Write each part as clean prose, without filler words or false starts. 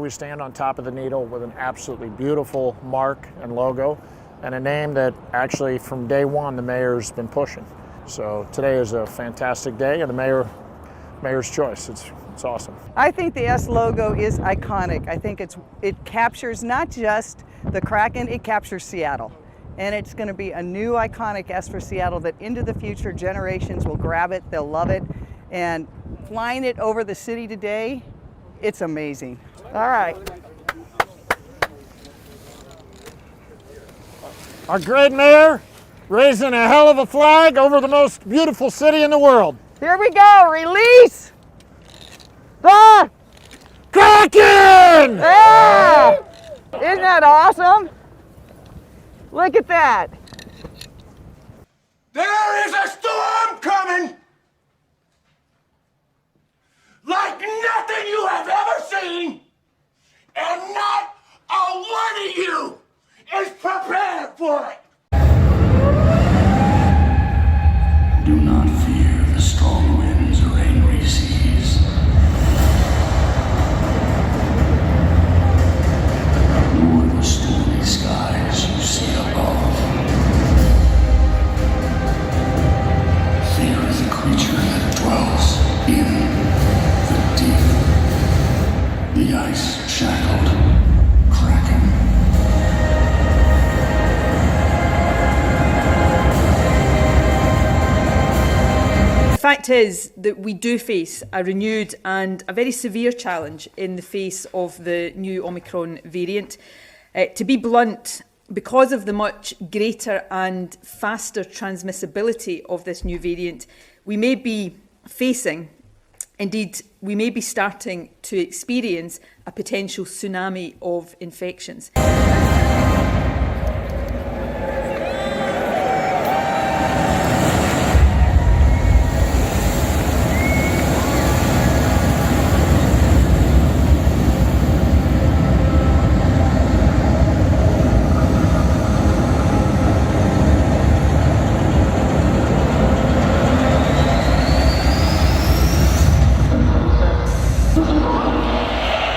we stand on top of the needle with an absolutely beautiful mark and logo, and a name that actually from day one the mayor's been pushing. So today is a fantastic day, and the mayor's choice. It's awesome. I think the S logo is iconic. I think it captures not just the Kraken, it captures Seattle. And it's going to be a new iconic S for Seattle that into the future generations will grab it, they'll love it. And flying it over the city today, it's amazing. All right. Our great mayor raising a hell of a flag over the most beautiful city in the world. Here we go, release the Kraken! Yeah! Isn't that awesome? Look at that. There is a storm coming like nothing you have ever seen, and not a one of you is prepared for it. Do not fear the strong winds or angry seas, nor the stormy skies you see above. Fear the creature that dwells in the deep, the ice-shackled Kraken. The fact is that we do face a renewed and a very severe challenge in the face of the new Omicron variant. To be blunt, because of the much greater and faster transmissibility of this new variant, we may be facing, indeed, we may be starting to experience a potential tsunami of infections.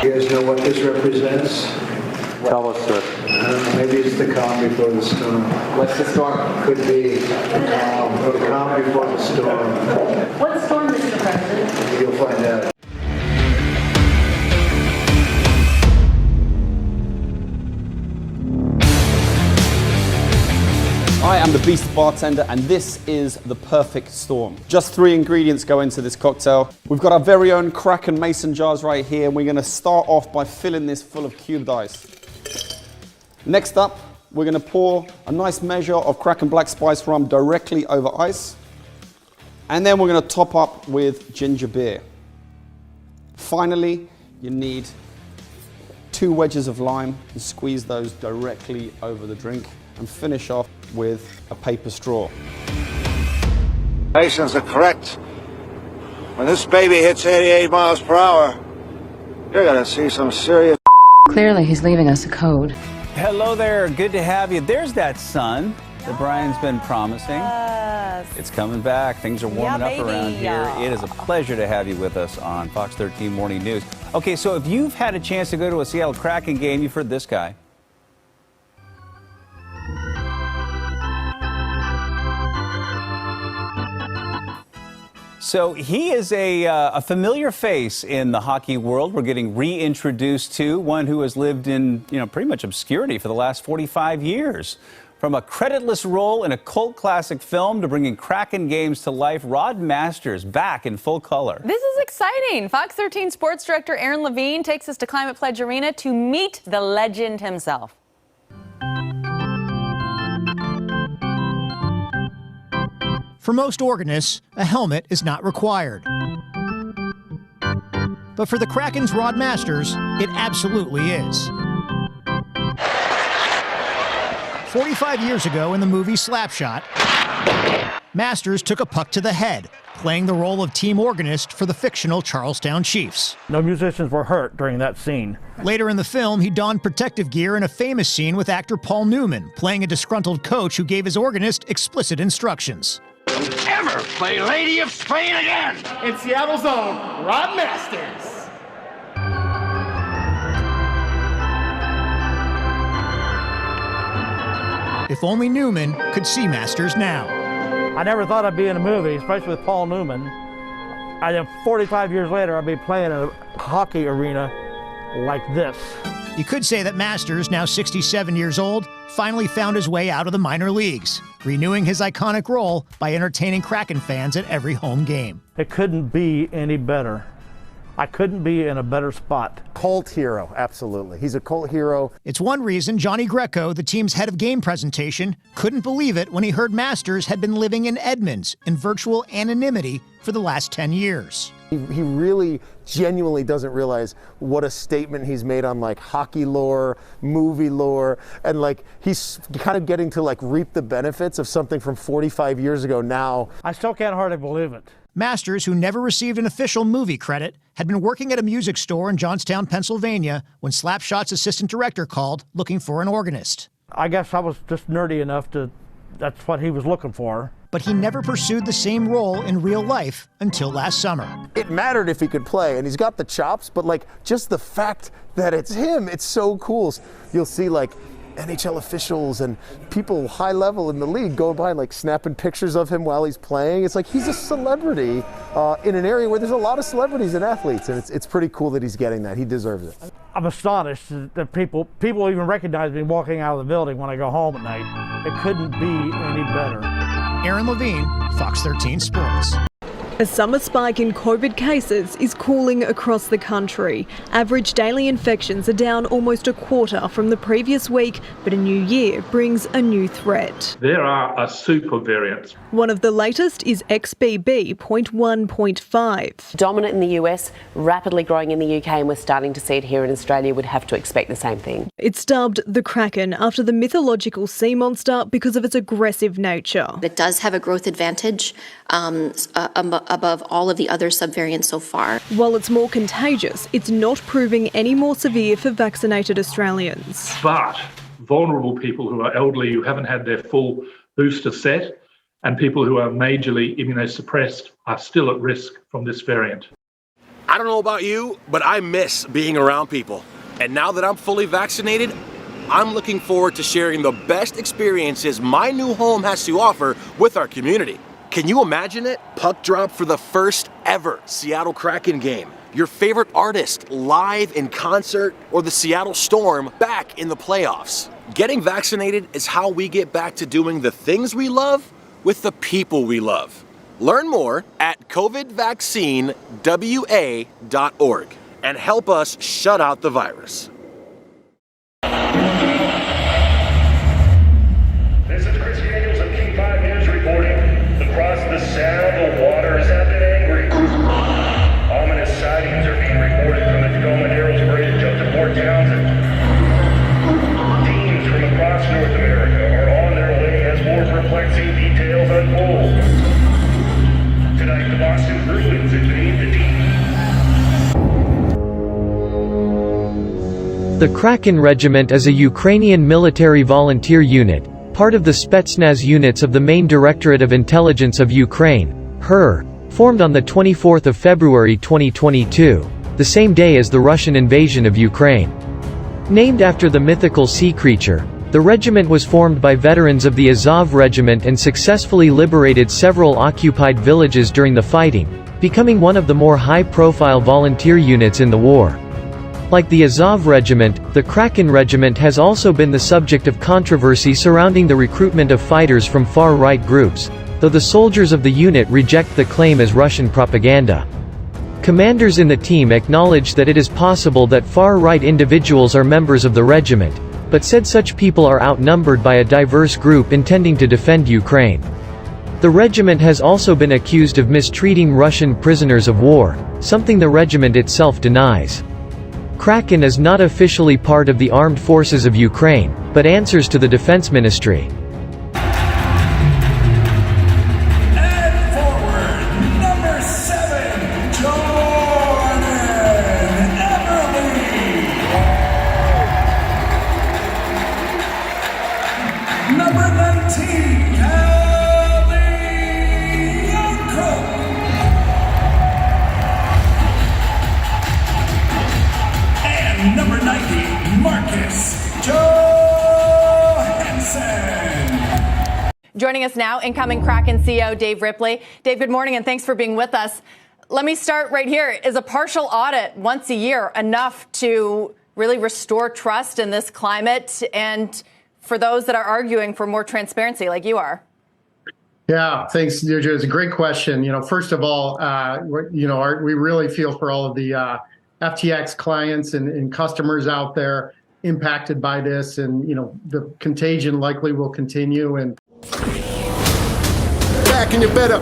You guys know what this represents? Tell us, sir. Maybe it's the calm before the storm. What's the storm? Could be the calm before the storm. What storm, Mr. President? You'll find out. I am the Beast Bartender, and this is the perfect storm. Just 3 ingredients go into this cocktail. We've got our very own Kraken mason jars right here, and we're going to start off by filling this full of cubed ice. Next up, we're going to pour a nice measure of Kraken black spice rum directly over ice. And then we're going to top up with ginger beer. Finally, you need 2 wedges of lime and squeeze those directly over the drink, and finish off with a paper straw. Calculations are correct. When this baby hits 88 miles per hour, you're gonna see some serious. Clearly, he's leaving us a code. Hello there, good to have you. There's that sun that Brian's been promising. Yes. It's coming back. Things are warming up baby. around here. It is a pleasure to have you with us on Fox 13 Morning News. Okay, so if you've had a chance to go to a Seattle Kraken game, you've heard this guy. So he is a familiar face in the hockey world. We're getting reintroduced to one who has lived in, pretty much obscurity for the last 45 years. From a creditless role in a cult classic film to bringing Kraken games to life, Rod Masters back in full color. This is exciting. Fox 13 sports director Aaron Levine takes us to Climate Pledge Arena to meet the legend himself. For most organists, a helmet is not required. But for the Kraken's Rod Masters, it absolutely is. 45 years ago in the movie Slapshot, Masters took a puck to the head, playing the role of team organist for the fictional Charlestown Chiefs. No musicians were hurt during that scene. Later in the film, he donned protective gear in a famous scene with actor Paul Newman, playing a disgruntled coach who gave his organist explicit instructions. Don't ever play Lady of Spain again! In Seattle's own Rod Masters. If only Newman could see Masters now. I never thought I'd be in a movie, especially with Paul Newman. 45 years later, I'd be playing in a hockey arena like this. You could say that Masters, now 67 years old, finally found his way out of the minor leagues, renewing his iconic role by entertaining Kraken fans at every home game. It couldn't be any better. I couldn't be in a better spot. Cult hero, absolutely. He's a cult hero. It's one reason Johnny Greco, the team's head of game presentation, couldn't believe it when he heard Masters had been living in Edmonds in virtual anonymity for the last 10 years. He really genuinely doesn't realize what a statement he's made on like hockey lore, movie lore, and like he's kind of getting to like reap the benefits of something from 45 years ago now. I still can't hardly believe it. Masters, who never received an official movie credit, had been working at a music store in Johnstown, Pennsylvania, when Slapshot's assistant director called looking for an organist. I guess I was just nerdy enough that's what he was looking for. But he never pursued the same role in real life until last summer. It mattered if he could play, and he's got the chops, but like just the fact that it's him, it's so cool. You'll see like NHL officials and people high level in the league going by and like snapping pictures of him while he's playing. It's like he's a celebrity in an area where there's a lot of celebrities and athletes, and it's pretty cool that he's getting that. He deserves it. I'm astonished that people even recognize me walking out of the building when I go home at night. It couldn't be any better. Aaron Levine, Fox 13 Sports. A summer spike in COVID cases is cooling across the country. Average daily infections are down almost a quarter from the previous week, but a new year brings a new threat. There are super variants. One of the latest is XBB.1.5. Dominant in the US, rapidly growing in the UK, and we're starting to see it here in Australia. We'd have to expect the same thing. It's dubbed the Kraken after the mythological sea monster because of its aggressive nature. It does have a growth advantage above all of the other subvariants so far. While it's more contagious, it's not proving any more severe for vaccinated Australians. But vulnerable people who are elderly, who haven't had their full booster set, and people who are majorly immunosuppressed are still at risk from this variant. I don't know about you, but I miss being around people. And now that I'm fully vaccinated, I'm looking forward to sharing the best experiences my new home has to offer with our community. Can you imagine it? Puck drop for the first ever Seattle Kraken game. Your favorite artist live in concert, or the Seattle Storm back in the playoffs. Getting vaccinated is how we get back to doing the things we love with the people we love. Learn more at covidvaccinewa.org and help us shut out the virus. This is Chris Daniels of King 5 News reporting. Across the sound, the waters have been angry. Ominous sightings are being reported from the Tacoma Narrows Bridge up to Port Townsend. Teams from across North America are on their way as more perplexing details unfold. Tonight, the Boston Bruins invade the deep. The Kraken Regiment is a Ukrainian military volunteer unit, part of the Spetsnaz units of the Main Directorate of Intelligence of Ukraine, HER, formed on the 24th of February 2022, the same day as the Russian invasion of Ukraine. Named after the mythical sea creature, the regiment was formed by veterans of the Azov Regiment and successfully liberated several occupied villages during the fighting, becoming one of the more high-profile volunteer units in the war. Like the Azov Regiment, the Kraken Regiment has also been the subject of controversy surrounding the recruitment of fighters from far-right groups, though the soldiers of the unit reject the claim as Russian propaganda. Commanders in the team acknowledge that it is possible that far-right individuals are members of the regiment, but said such people are outnumbered by a diverse group intending to defend Ukraine. The regiment has also been accused of mistreating Russian prisoners of war, something the regiment itself denies. Kraken is not officially part of the armed forces of Ukraine, but answers to the defense ministry. And forward, number 7, Jordan Everly. Number 19, Kelly Youngcook. Number 90, Marcus Johansson. Joining us now, incoming Kraken CEO Dave Ripley. Dave, good morning and thanks for being with us. Let me start right here. Is a partial audit once a year enough to really restore trust in this climate, and for those that are arguing for more transparency like you are? Yeah, thanks, Deirdre. It's a great question. First of all, we really feel for all of the FTX clients and customers out there impacted by this, and the contagion likely will continue. And back and you better.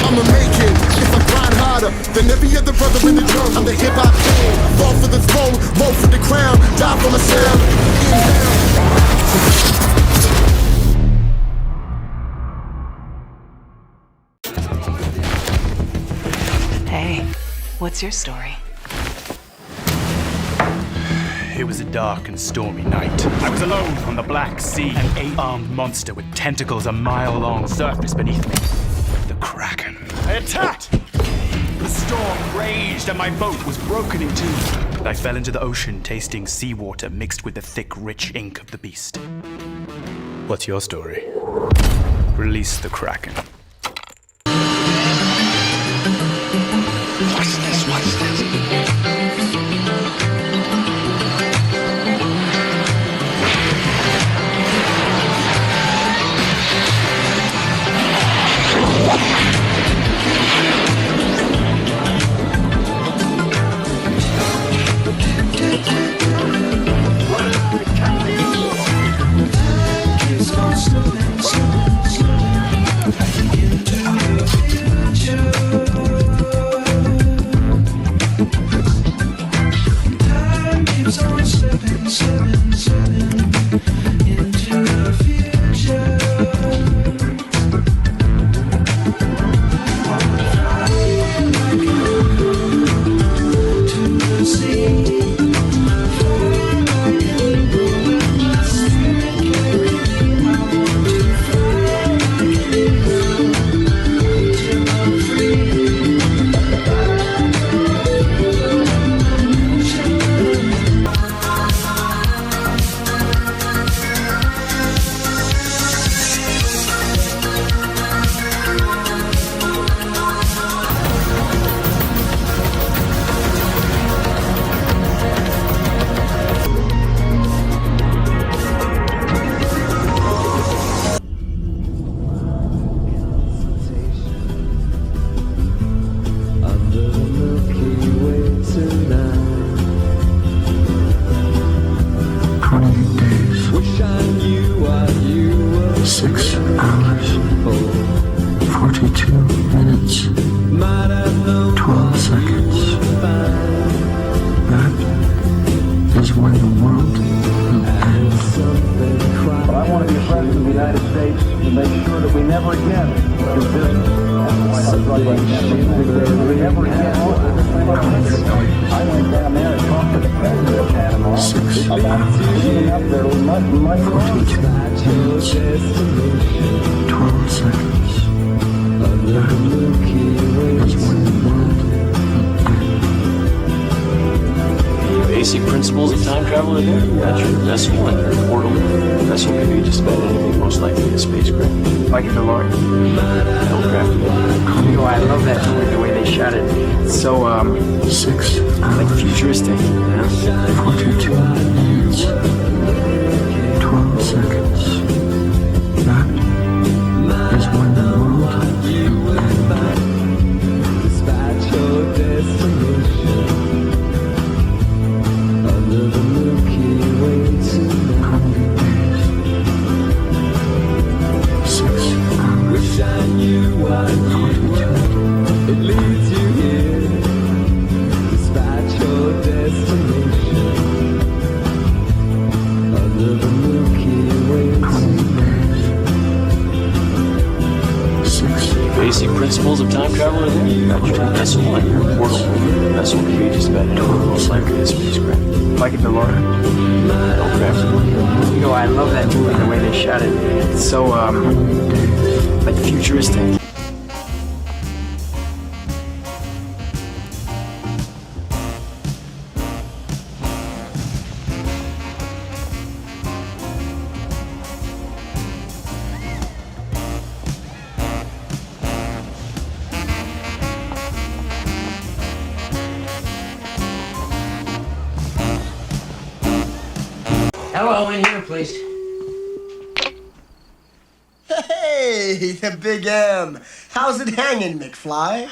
I'ma make it if I grind harder than every other brother in the drum. I'm the hip hop king. Fall for the throne, roll for the crown, die for my sound. Hey, what's your story? It was a dark and stormy night. I was alone on the Black Sea. An 8-armed monster with tentacles a mile long surfaced beneath me. The Kraken. I attacked! The storm raged and my boat was broken in two. I fell into the ocean, tasting seawater mixed with the thick, rich ink of the beast. What's your story? Release the Kraken. What's this? What's this? Basic principles of time travel are there. That's your vessel and your portal. The vessel can be just about anything, most likely a spacecraft. Like a DeLorean. Aircraft. I love that movie, the way they shot it. It's so, like futuristic. Yeah? 42 minutes, 12 seconds. That is when the world ended. Dispatch your destination. Under the Milky Way tonight. 6 hours. Wish I knew what it leads you here. Dispatch your destination. Under the Milky Way tonight. 6 Basic principles of time travel are there. You got your vessel and your portal. The vessel can be just about anything, most likely a spacecraft. Like a DeLorean. Aircraft. I love that movie, the way they shot it. It's so, like futuristic. Hello, in here, please. Hey, the Big M. How's it hanging, McFly?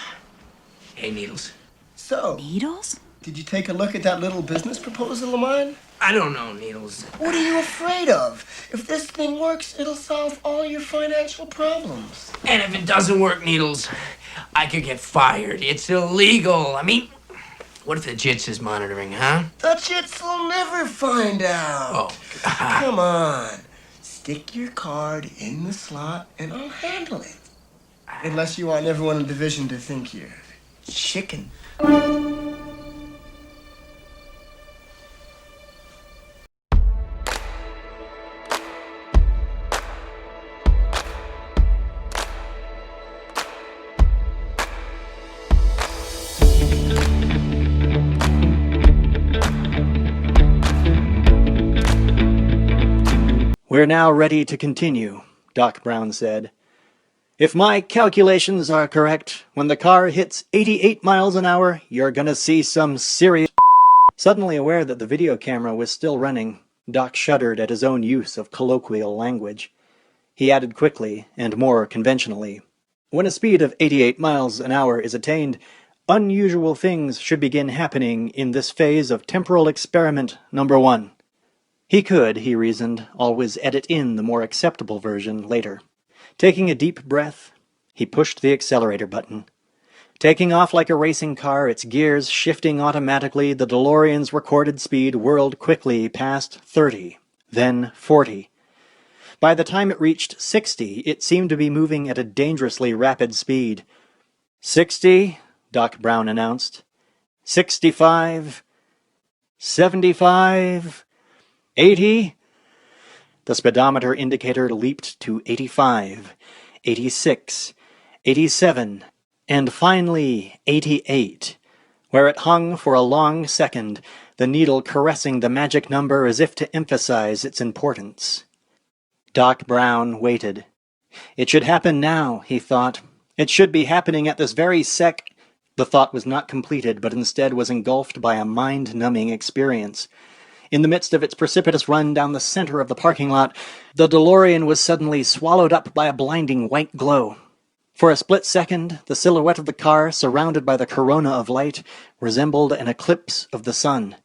Hey, Needles. So, Needles? did you take a look at that little business proposal of mine? I don't know, Needles. What are you afraid of? If this thing works, it'll solve all your financial problems. And if it doesn't work, Needles, I could get fired. It's illegal. I mean, what if the Jits is monitoring, huh? The Jits will never find out. Oh, God. Come on. Stick your card in the slot and I'll handle it. Unless you want everyone in the division to think you're chicken. We're now ready to continue, Doc Brown said. If my calculations are correct, when the car hits 88 miles an hour, you're gonna see some serious... Suddenly aware that the video camera was still running, Doc shuddered at his own use of colloquial language. He added quickly, and more conventionally, when a speed of 88 miles an hour is attained, unusual things should begin happening in this phase of temporal experiment number 1. He could, he reasoned, always edit in the more acceptable version later. Taking a deep breath, he pushed the accelerator button. Taking off like a racing car, its gears shifting automatically, the DeLorean's recorded speed whirled quickly past 30, then 40. By the time it reached 60, it seemed to be moving at a dangerously rapid speed. 60, Doc Brown announced. 65, 75... 80? The speedometer indicator leaped to 85, 86, 87, and finally 88, where it hung for a long second, the needle caressing the magic number as if to emphasize its importance. Doc Brown waited. It should happen now, he thought. It should be happening at this very sec... The thought was not completed, but instead was engulfed by a mind-numbing experience. In the midst of its precipitous run down the center of the parking lot, the DeLorean was suddenly swallowed up by a blinding white glow. For a split second, the silhouette of the car, surrounded by the corona of light, resembled an eclipse of the sun.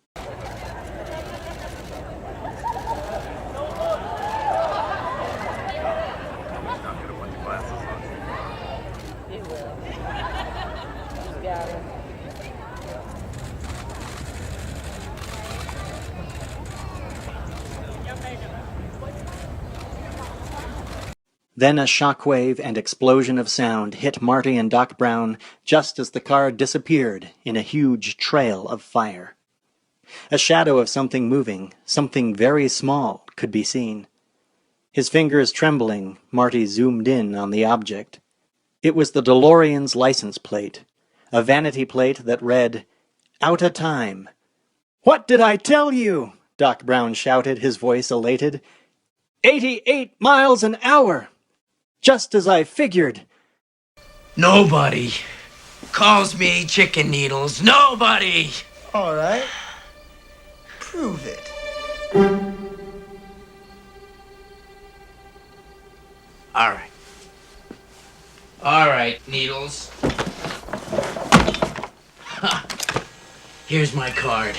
Then a shockwave and explosion of sound hit Marty and Doc Brown just as the car disappeared in a huge trail of fire. A shadow of something moving, something very small, could be seen. His fingers trembling, Marty zoomed in on the object. It was the DeLorean's license plate, a vanity plate that read, "Out of time." "What did I tell you?" Doc Brown shouted, his voice elated. 88 miles an hour! Just as I figured. Nobody calls me Chicken Needles. Nobody! All right. Prove it. All right. All right, Needles. Here's my card.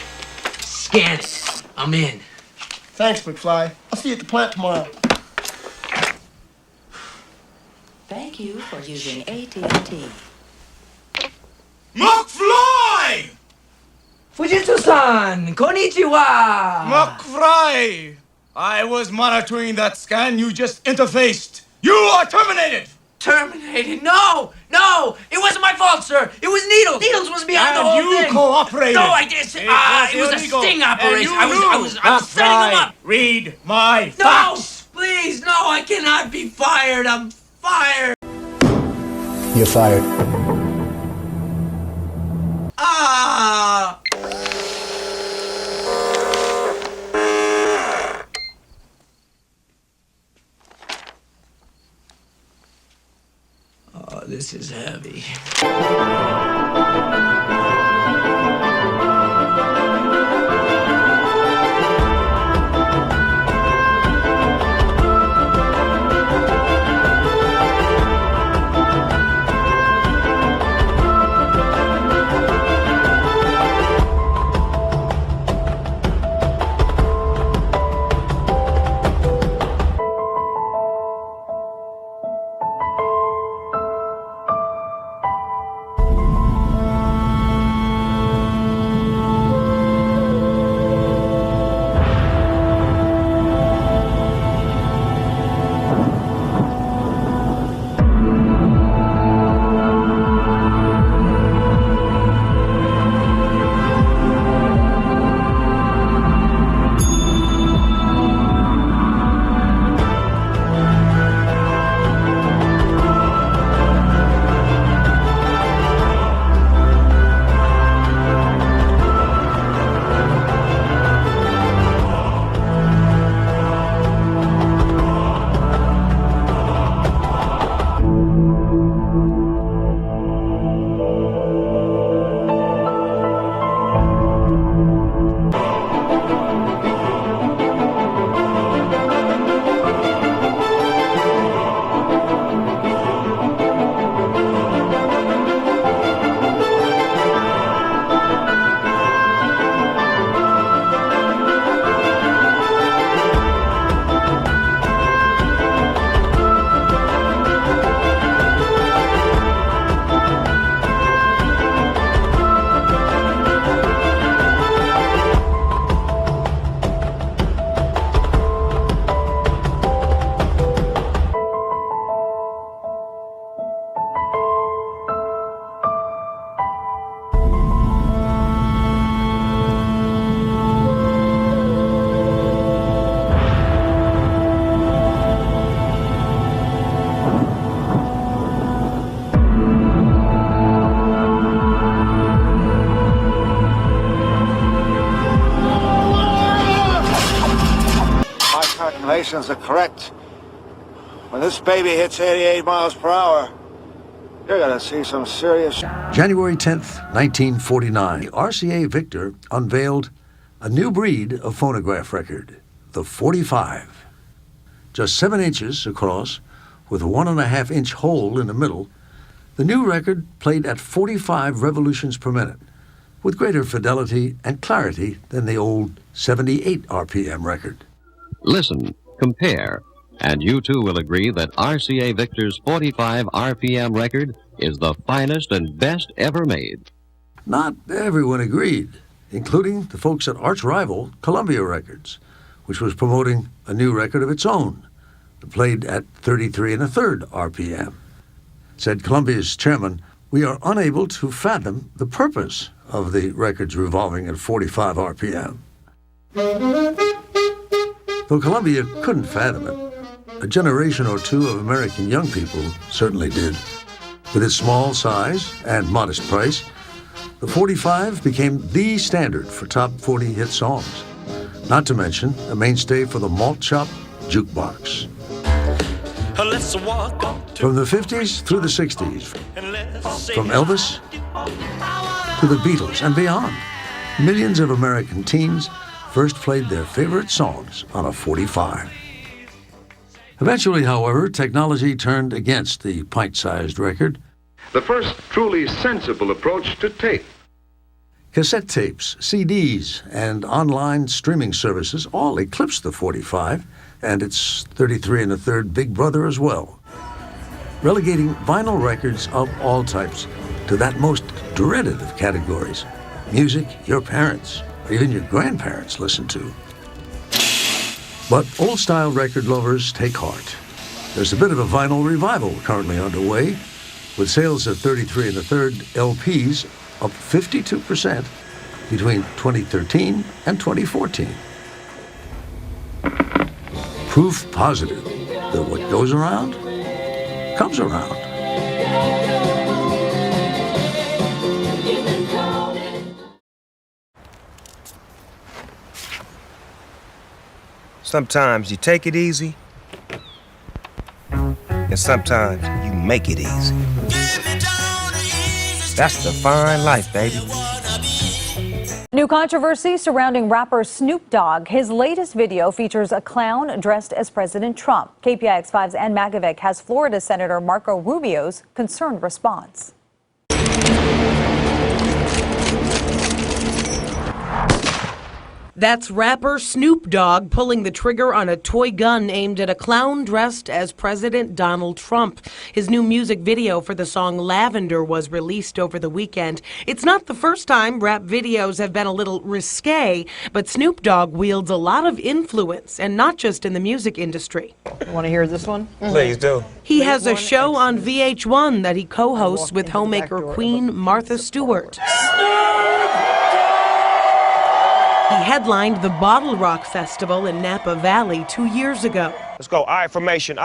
Scan it. I'm in. Thanks, McFly. I'll see you at the plant tomorrow. Thank you for using AT&T. McFly! Fujitsu-san! Konnichiwa! McFly! I was monitoring that scan you just interfaced. You are terminated! Terminated? No! No! It wasn't my fault, sir! It was Needles! Needles was behind the whole thing! And you cooperated! No, I didn't! It was a sting operation! I was setting them up! Read my No! facts! Please, no! I cannot be fired! I'm fired! You're fired. Ah! Oh, this is heavy. calculations are correct, when this baby hits 88 miles per hour, you're gonna see some serious... January 10th, 1949, the RCA Victor unveiled a new breed of phonograph record, the 45. Just 7 inches across, with a 1.5-inch hole in the middle, the new record played at 45 revolutions per minute, with greater fidelity and clarity than the old 78 RPM record. Listen, compare, and you too will agree that RCA Victor's 45 RPM record is the finest and best ever made. Not everyone agreed, including the folks at arch rival Columbia Records, which was promoting a new record of its own, played at 33 1/3 RPM. Said Columbia's chairman, "We are unable to fathom the purpose of the records revolving at 45 RPM. Though Columbia couldn't fathom it, a generation or two of American young people certainly did. With its small size and modest price, the 45 became the standard for top 40 hit songs, not to mention a mainstay for the malt shop jukebox. From the 50s through the 60s, from Elvis to the Beatles and beyond, millions of American teens first played their favorite songs on a 45. Eventually, however, technology turned against the pint-sized record. The first truly sensible approach to tape. Cassette tapes, CDs, and online streaming services all eclipsed the 45 and its 33 1/3 big brother as well, relegating vinyl records of all types to that most dreaded of categories, music your parents or even your grandparents listened to. But old-style record lovers take heart. There's a bit of a vinyl revival currently underway, with sales of 33 1/3 LPs up 52% between 2013 and 2014. Proof positive that what goes around comes around. Sometimes you take it easy, and sometimes you make it easy. That's the fine life, baby. New controversy surrounding rapper Snoop Dogg. His latest video features a clown dressed as President Trump. KPIX5's Ann Makovic has Florida Senator Marco Rubio's concerned response. That's rapper Snoop Dogg pulling the trigger on a toy gun aimed at a clown dressed as President Donald Trump. His new music video for the song Lavender was released over the weekend. It's not the first time rap videos have been a little risque, but Snoop Dogg wields a lot of influence, and not just in the music industry. Want to hear this one? Please do. He has a show on VH1 that he co-hosts with homemaker Queen Martha Stewart. He headlined the Bottle Rock Festival in Napa Valley 2 years ago. Let's go. I formation.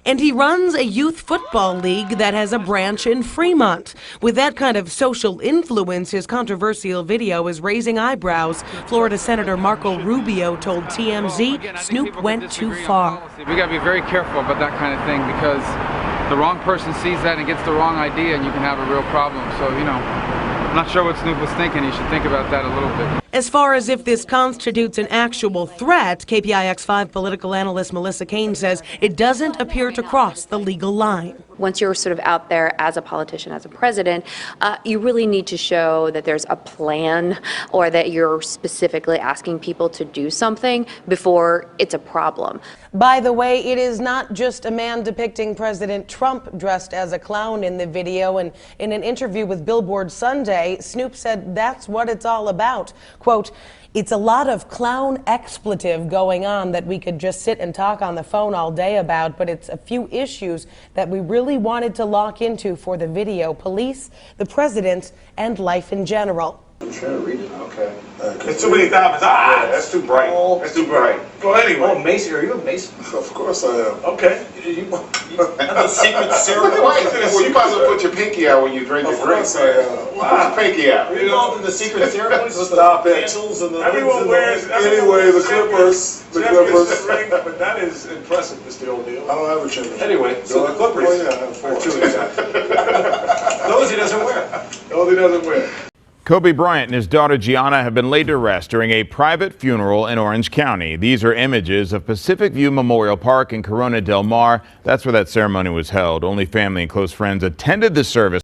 And he runs a youth football league that has a branch in Fremont. With that kind of social influence, his controversial video is raising eyebrows. Florida Senator Marco Rubio told TMZ Snoop went too far. We got to be very careful about that kind of thing, because the wrong person sees that and gets the wrong idea, and you can have a real problem. So, I'm not sure what Snoop was thinking. He should think about that a little bit. As far as if this constitutes an actual threat, KPIX5 political analyst Melissa Kane says it doesn't appear to cross the legal line. Once you're sort of out there as a politician, as a president, you really need to show that there's a plan, or that you're specifically asking people to do something before it's a problem. By the way, it is not just a man depicting President Trump dressed as a clown in the video, and in an interview with Billboard Sunday, Snoop said that's what it's all about. Quote, "It's a lot of clown expletive going on that we could just sit and talk on the phone all day about, but it's a few issues that we really wanted to lock into for the video: police, the president, and life in general." I'm trying to read it. Okay. There's too many diamonds. Ah, that's too bright. That's too bright. Go anyway. Oh, Mason, are you a Mason? Of course I am. Okay. You the secret ceremony. Well, you might as well put your pinky out when you drink your drink. Put your pinky out. Are you involved in the secret ceremonies with Stop the it. candles and the Everyone wears. Anyway, the Clippers. The Clippers. Ring, but that is impressive, Mr. O'Neill. I don't have a championship. Anyway, so the Clippers. Oh, yeah, I have 4. Exactly. Those he doesn't wear. Those he doesn't wear. Kobe Bryant and his daughter Gianna have been laid to rest during a private funeral in Orange County. These are images of Pacific View Memorial Park in Corona del Mar. That's where that ceremony was held. Only family and close friends attended the service.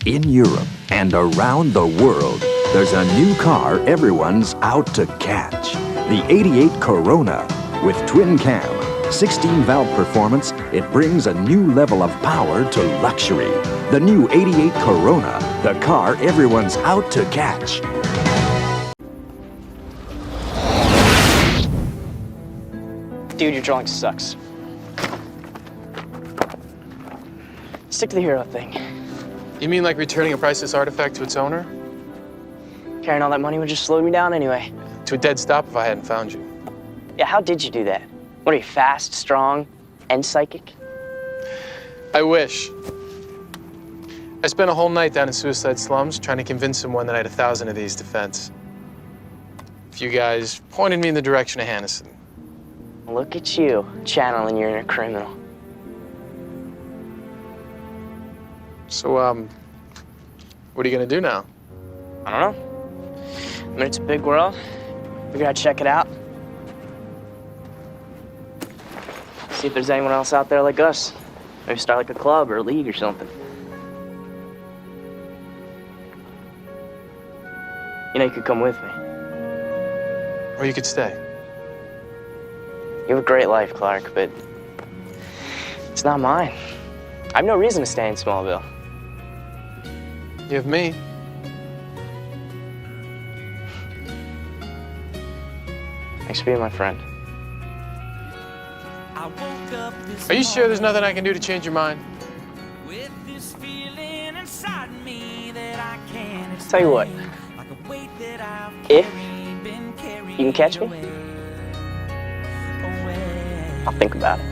In Europe and around the world, there's a new car everyone's out to catch. The 88 Corona with twin cam, 16-valve performance. It brings a new level of power to luxury. The new 88 Corona, the car everyone's out to catch. Dude, your drawing sucks. Stick to the hero thing. You mean like returning a priceless artifact to its owner? Carrying all that money would just slow me down anyway. To a dead stop if I hadn't found you. Yeah, how did you do that? What are you, fast, strong, and psychic? I wish. I spent a whole night down in Suicide Slums trying to convince someone that I had 1,000 of these to fence. A few guys pointed me in the direction of Hannison. Look at you, channeling your inner criminal. So, what are you gonna do now? I don't know. I mean, it's a big world. Figured I'd check it out. See if there's anyone else out there like us. Maybe start like a club or a league or something. You know, you could come with me. Or you could stay. You have a great life, Clark, but it's not mine. I have no reason to stay in Smallville. You have me. Thanks for being my friend. Are you sure there's nothing I can do to change your mind? Tell you what, if you can catch me, I'll think about it.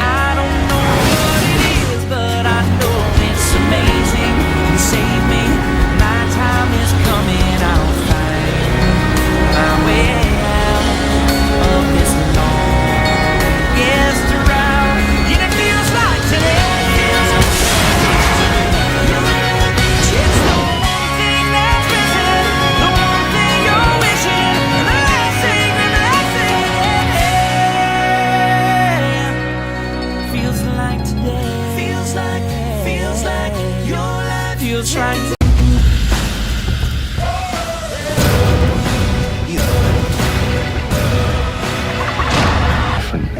I don't know what it is, but I know it's amazing. You save me, my time is coming. I'll find my way out of this longest route. And it feels like today. It's the one thing that's missing, the one thing you're wishing, the last thing, feels like today. Feels like your life feels like today.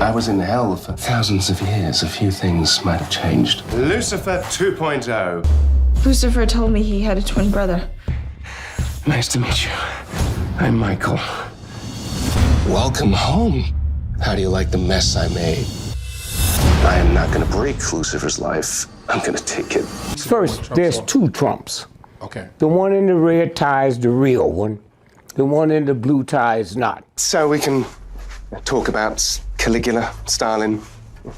I was in hell for thousands of years. A few things might have changed. Lucifer 2.0. Lucifer told me he had a twin brother. Nice to meet you. I'm Michael. Welcome home. How do you like the mess I made? I am not going to break Lucifer's life. I'm going to take it. First, there's 2 Trumps. Okay. The one in the red tie is the real one. The one in the blue tie is not. So we can talk about Caligula, Stalin,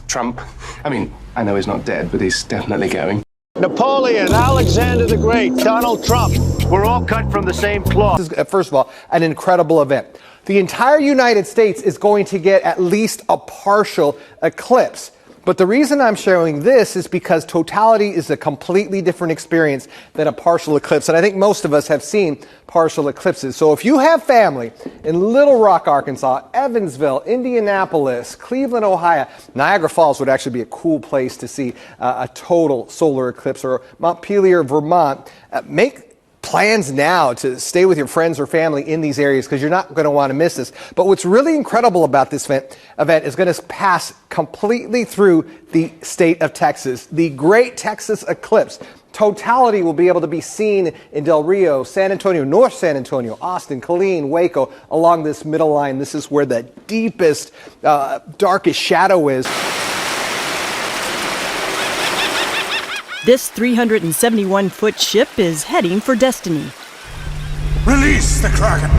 Trump. I mean, I know he's not dead, but he's definitely going. Napoleon, Alexander the Great, Donald Trump. We're all cut from the same cloth. This is, first of all, an incredible event. The entire United States is going to get at least a partial eclipse. But the reason I'm showing this is because totality is a completely different experience than a partial eclipse. And I think most of us have seen partial eclipses. So if you have family in Little Rock, Arkansas, Evansville, Indianapolis, Cleveland, Ohio, Niagara Falls would actually be a cool place to see a total solar eclipse, or Montpelier, Vermont, make plans now to stay with your friends or family in these areas, because you're not going to want to miss this. But what's really incredible about this event is going to pass completely through the state of Texas. The Great Texas Eclipse. Totality will be able to be seen in Del Rio, San Antonio, North San Antonio, Austin, Killeen, Waco, along this middle line. This is where the deepest, darkest shadow is. This 371-foot ship is heading for destiny. Release the Kraken!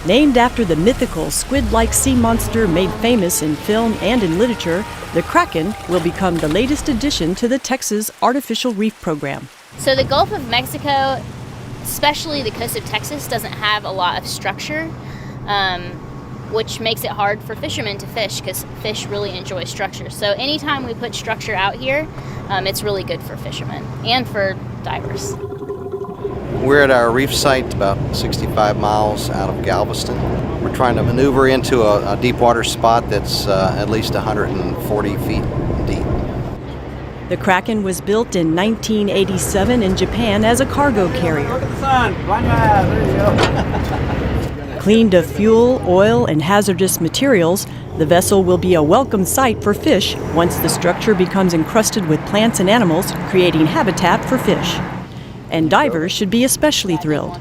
Named after the mythical squid-like sea monster made famous in film and in literature, the Kraken will become the latest addition to the Texas Artificial Reef Program. So the Gulf of Mexico, especially the coast of Texas, doesn't have a lot of structure, which makes it hard for fishermen to fish because fish really enjoy structure. So anytime we put structure out here, it's really good for fishermen and for divers. We're at our reef site about 65 miles out of Galveston. We're trying to maneuver into a deep water spot that's at least 140 feet deep. The Kraken was built in 1987 in Japan as a cargo carrier. Look at the sun. Blind your eyes. There you go. Cleaned of fuel, oil, and hazardous materials, the vessel will be a welcome sight for fish once the structure becomes encrusted with plants and animals, creating habitat for fish. And divers should be especially thrilled.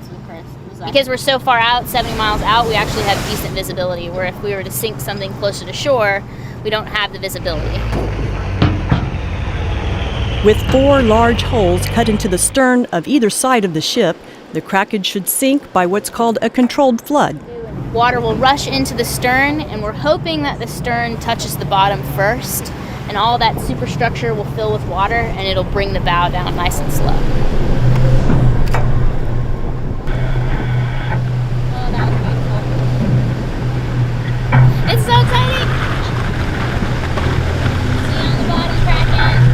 Because we're so far out, 70 miles out, we actually have decent visibility, where if we were to sink something closer to shore, we don't have the visibility. With 4 large holes cut into the stern of either side of the ship, the Kraken should sink by what's called a controlled flood. Water will rush into the stern, and we're hoping that the stern touches the bottom first, and all that superstructure will fill with water, and it'll bring the bow down nice and slow. It's so exciting! See you on the body, Kraken.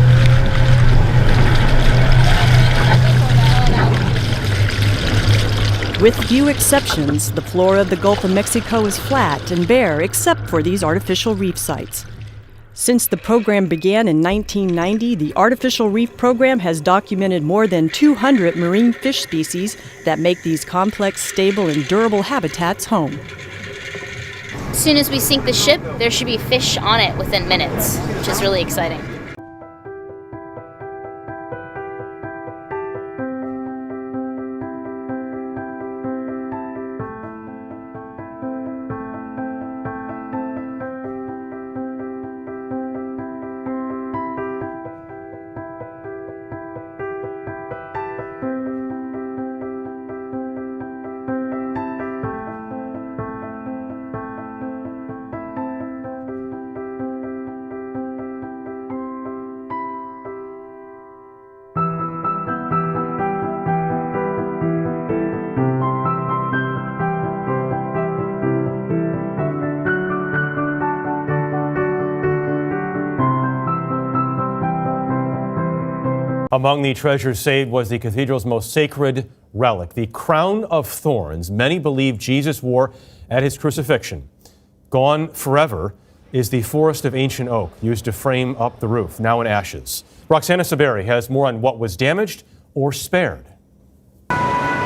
With few exceptions, the floor of the Gulf of Mexico is flat and bare except for these artificial reef sites. Since the program began in 1990, the Artificial Reef Program has documented more than 200 marine fish species that make these complex, stable, and durable habitats home. As soon as we sink the ship, there should be fish on it within minutes, which is really exciting. Among the treasures saved was the cathedral's most sacred relic, the crown of thorns many believe Jesus wore at his crucifixion. Gone forever is the forest of ancient oak used to frame up the roof, now in ashes. Roxana Saberi has more on what was damaged or spared.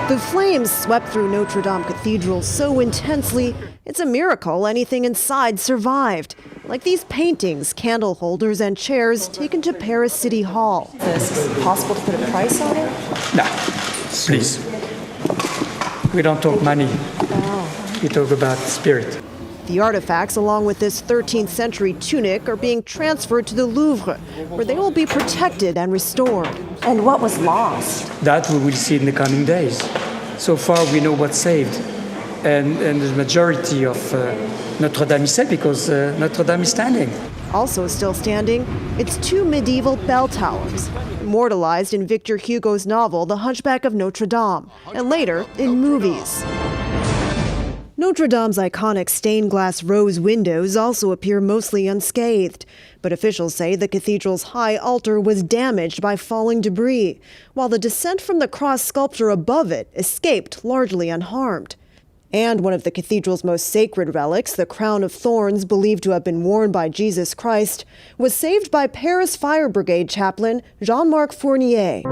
The flames swept through Notre Dame Cathedral so intensely, it's a miracle anything inside survived. Like these paintings, candle holders, and chairs taken to Paris City Hall. Is it possible to put a price on it? No, please. We don't talk money. We talk about spirit. The artifacts, along with this 13th century tunic, are being transferred to the Louvre, where they will be protected and restored. And what was lost? That we will see in the coming days. So far, we know what's saved. And the majority of Notre Dame is saved because Notre Dame is standing. Also still standing, it's 2 medieval bell towers, immortalized in Victor Hugo's novel The Hunchback of Notre Dame, and later in movies. Notre Dame's iconic stained glass rose windows also appear mostly unscathed, but officials say the cathedral's high altar was damaged by falling debris, while the descent from the cross sculpture above it escaped largely unharmed. And one of the cathedral's most sacred relics, the crown of thorns believed to have been worn by Jesus Christ, was saved by Paris Fire Brigade chaplain Jean-Marc Fournier.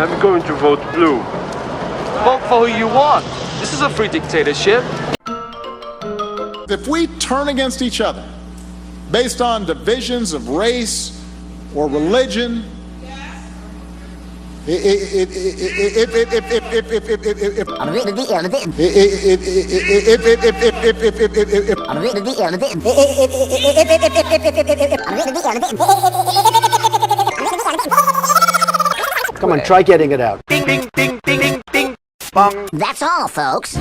I'm going to vote blue. Vote for who you want. This is a free dictatorship. If we turn against each other based on divisions of race or religion, Come on, try getting it out. Ding, ding, ding, ding, ding, ding. Bong. That's all, folks.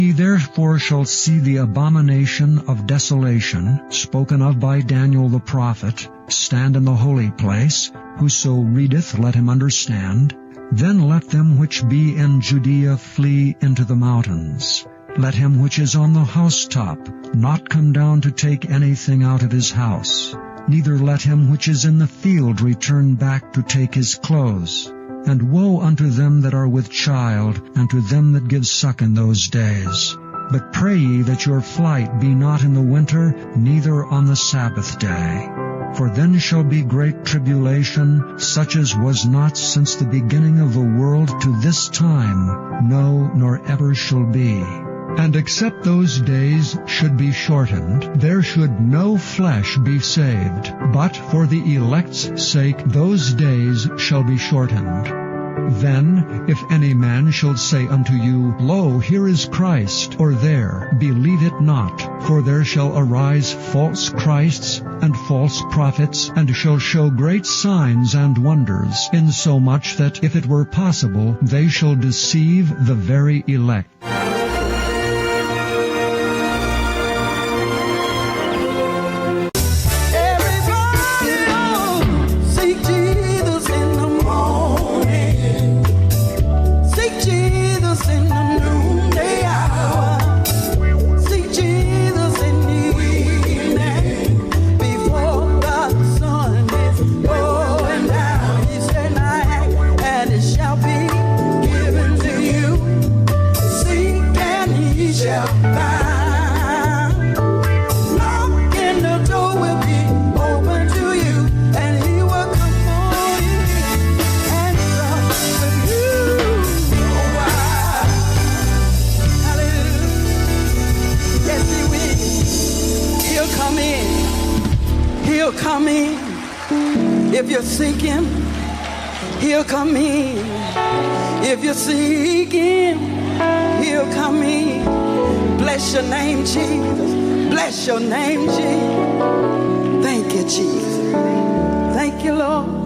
He therefore shall see the abomination of desolation, spoken of by Daniel the prophet, stand in the holy place. Whoso readeth, let him understand. Then let them which be in Judea flee into the mountains. Let him which is on the housetop not come down to take anything out of his house. Neither let him which is in the field return back to take his clothes. And woe unto them that are with child, and to them that give suck in those days. But pray ye that your flight be not in the winter, neither on the Sabbath day. For then shall be great tribulation, such as was not since the beginning of the world to this time, no, nor ever shall be. And except those days should be shortened, there should no flesh be saved. But for the elect's sake those days shall be shortened. Then, if any man shall say unto you, Lo, here is Christ, or there, believe it not. For there shall arise false Christs and false prophets, and shall show great signs and wonders, insomuch that, if it were possible, they shall deceive the very elect. Come in. If you're seeking, he'll come in. If you're seeking, he'll come in. Bless your name, Jesus. Bless your name, Jesus. Thank you, Jesus. Thank you, Lord.